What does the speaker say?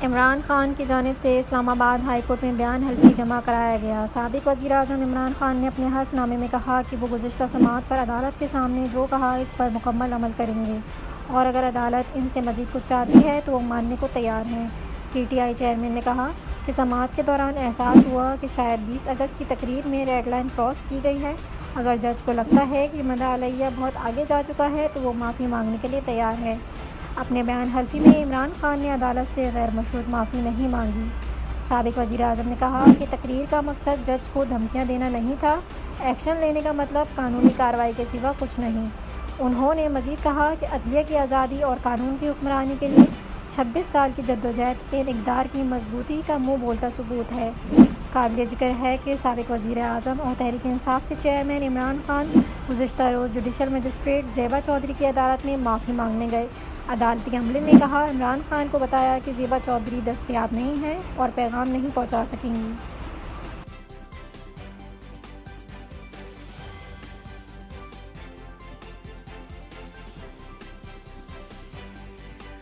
इमरान खान की जानिब से इस्लामाबाद हाई कोर्ट में बयान हल्फी जमा कराया गया। साबिक वज़ीर आज़म इमरान खान ने अपने हल्फनामे में कहा कि वो गुज़िश्ता समाअत पर अदालत के सामने जो कहा इस पर मुकम्मल अमल करेंगे और अगर अदालत इनसे मज़ीद कुछ चाहती है तो वो मानने को तैयार हैं। PTI चेयरमैन ने कहा कि समाअत के दौरान एहसास हुआ कि शायद 20 अगस्त की तकरीर में रेड लाइन क्रॉस की गई है। अगर जज को लगता है कि मदा अलैया बहुत आगे जा चुका है तो वो माफ़ी मांगने के लिए तैयार है। अपने बयान हल्फी में इमरान खान ने अदालत से गैर मशरूत माफ़ी नहीं मांगी। साबिक वज़ीर आज़म ने कहा कि तकरीर का मकसद जज को धमकियां देना नहीं था, एक्शन लेने का मतलब कानूनी कार्रवाई के सिवा कुछ नहीं। उन्होंने मज़ीद कहा कि अदलिया की आज़ादी और कानून की हुक्मरानी के लिए 26 साल की जद्दोजहद इन इक़दार की मजबूती का मुँह बोलता सबूत है। काबिल ज़िक्र है कि साबिक वज़ीर आज़म और तहरीक इंसाफ के चेयरमैन इमरान खान गुज़िश्ता रोज़ जुडिशल मजिस्ट्रेट ज़ेबा चौधरी की अदालत में माफ़ी मांगने गए। अदालती अमले ने कहा इमरान खान को बताया कि ज़ेबा चौधरी दस्तयाब नहीं हैं और पैगाम नहीं पहुंचा सकेंगी।